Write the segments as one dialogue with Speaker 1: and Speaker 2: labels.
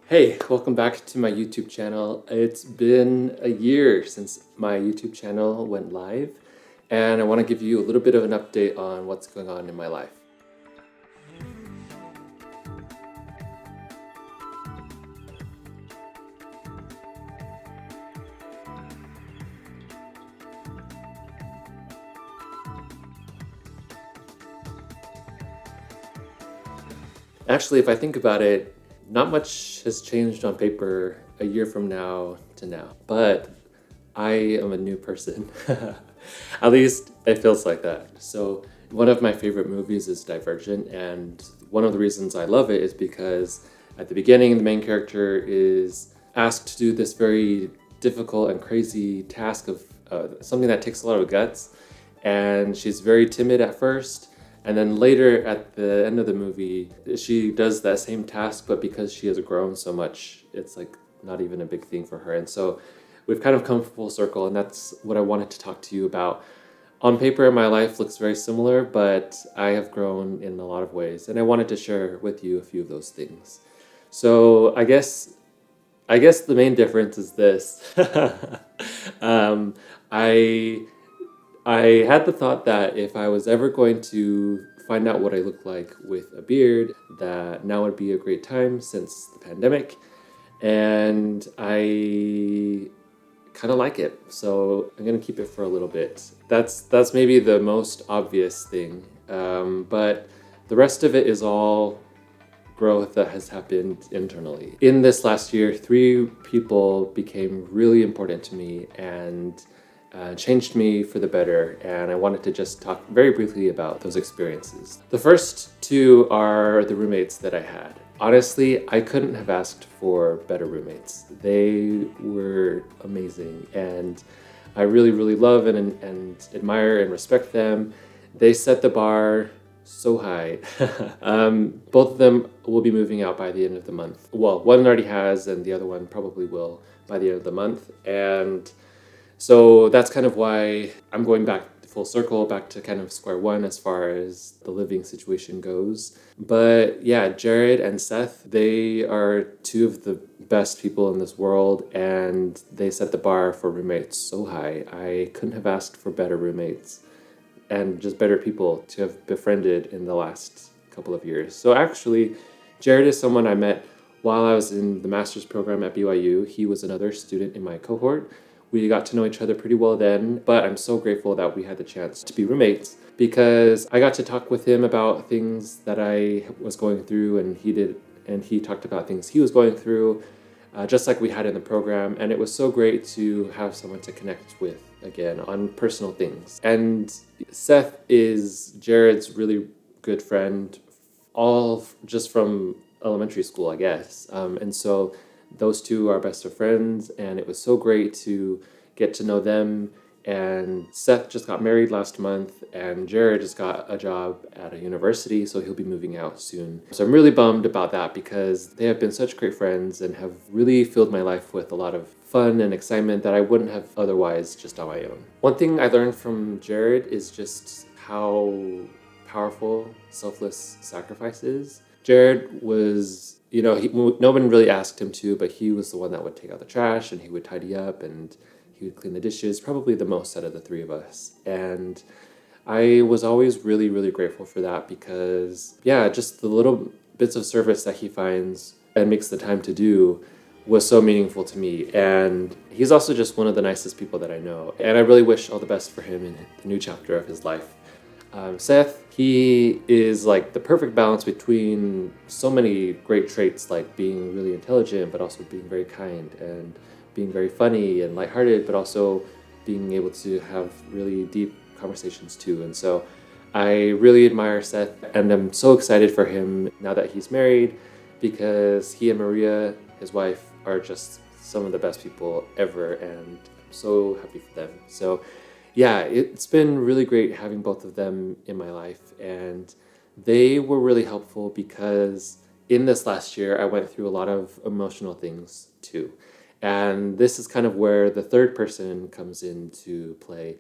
Speaker 1: Hey, welcome back to my YouTube channel. It's been a year since my YouTube channel went live, and I want to give you a little bit of an update on what's going on in my life. Actually, if I think about it, not much has changed on paper a year from now to now, but I am a new person. At least it feels like that. So, one of my favorite movies is Divergent, and one of the reasons I love it is because at the beginning, the main character is asked to do this very difficult and crazy task of something that takes a lot of guts, and she's very timid at first. And then later at the end of the movie, she does that same task, but because she has grown so much, it's like not even a big thing for her. And so we've kind of come full circle, and that's what I wanted to talk to you about. On paper, my life looks very similar, but I have grown in a lot of ways, and I wanted to share with you a few of those things. So I guess the main difference is this. um, I I had the thought that if I was ever going to find out what I look like with a beard, that now would be a great time since the pandemic. And I kind of like it, so I'm gonna keep it for a little bit. That's maybe the most obvious thing, but the rest of it is all growth that has happened internally. In this last year, three people became really important to me and changed me for the better, and I wanted to just talk very briefly about those experiences. The first two are the roommates that I had. Honestly, I couldn't have asked for better roommates. They were amazing, and I really, really love and admire and respect them. They set the bar so high. Both of them will be moving out by the end of the month. Well, one already has, and the other one probably will by the end of the month. And so that's kind of why I'm going back full circle, back to kind of square one as far as the living situation goes. But yeah, Jared and Seth, they are two of the best people in this world, and they set the bar for roommates so high. I couldn't have asked for better roommates and just better people to have befriended in the last couple of years. So actually, Jared is someone I met while I was in the master's program at BYU. He was another student in my cohort. We got to know each other pretty well then, but I'm so grateful that we had the chance to be roommates because I got to talk with him about things that I was going through, and he talked about things he was going through, just like we had in the program. And it was so great to have someone to connect with again on personal things. And Seth is Jared's really good friend, all just from elementary school, I guess. And so those two are best of friends, and it was so great to get to know them. And Seth just got married last month, and Jared just got a job at a university, so he'll be moving out soon. So I'm really bummed about that because they have been such great friends and have really filled my life with a lot of fun and excitement that I wouldn't have otherwise just on my own. One thing I learned from Jared is just how powerful selfless sacrifice is. Jared was, no one really asked him to, but he was the one that would take out the trash and he would tidy up and he would clean the dishes, probably the most out of the three of us. And I was always really, really grateful for that because, yeah, just the little bits of service that he finds and makes the time to do was so meaningful to me. And he's also just one of the nicest people that I know. And I really wish all the best for him in the new chapter of his life. Seth, he is like the perfect balance between so many great traits, like being really intelligent, but also being very kind and being very funny and lighthearted, but also being able to have really deep conversations too. And so I really admire Seth, and I'm so excited for him now that he's married because he and Maria, his wife, are just some of the best people ever, and I'm so happy for them. So yeah, it's been really great having both of them in my life, and they were really helpful because in this last year I went through a lot of emotional things too. And this is kind of where the third person comes into play.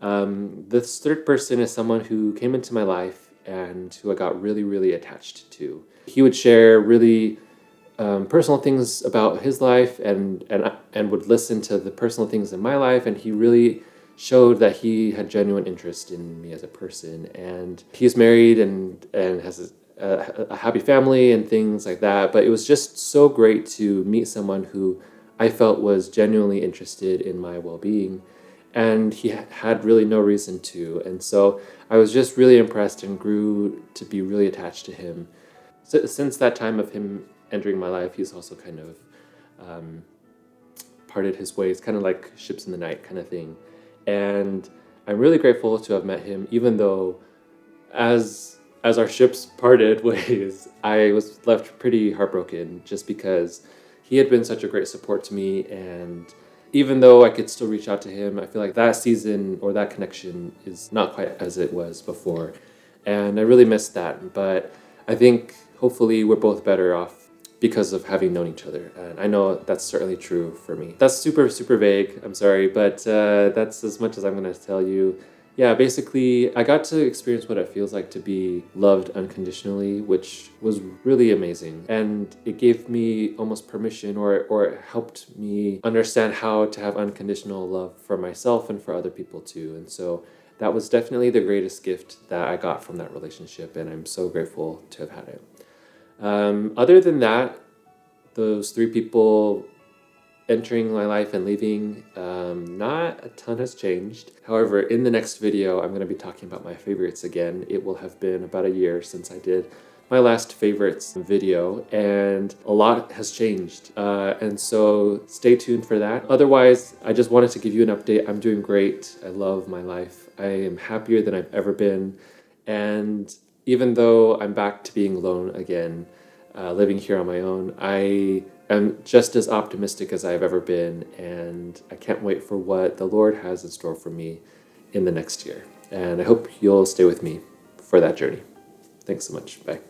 Speaker 1: This third person is someone who came into my life and who I got really, really attached to. He would share really personal things about his life and would listen to the personal things in my life, and he really showed that he had genuine interest in me as a person. And he's married and has a happy family and things like that. But it was just so great to meet someone who I felt was genuinely interested in my well-being, and he had really no reason to. And so I was just really impressed and grew to be really attached to him. So, since that time of him entering my life, he's also kind of parted his ways, kind of like ships in the night kind of thing. And I'm really grateful to have met him, even though as our ships parted ways, I was left pretty heartbroken just because he had been such a great support to me. And even though I could still reach out to him, I feel like that season or that connection is not quite as it was before. And I really missed that. But I think hopefully we're both better off because of having known each other. And I know that's certainly true for me. That's super vague, I'm sorry, but that's as much as I'm gonna tell you. Yeah, basically, I got to experience what it feels like to be loved unconditionally, which was really amazing. And it gave me almost permission, or it helped me understand how to have unconditional love for myself and for other people too. And so that was definitely the greatest gift that I got from that relationship, and I'm so grateful to have had it. Other than that, those three people entering my life and leaving, not a ton has changed. However, in the next video, I'm going to be talking about my favorites again. It will have been about a year since I did my last favorites video, and a lot has changed. And so stay tuned for that. Otherwise, I just wanted to give you an update. I'm doing great. I love my life. I am happier than I've ever been. And even though I'm back to being alone again, living here on my own, I am just as optimistic as I've ever been, and I can't wait for what the Lord has in store for me in the next year. And I hope you'll stay with me for that journey. Thanks so much. Bye.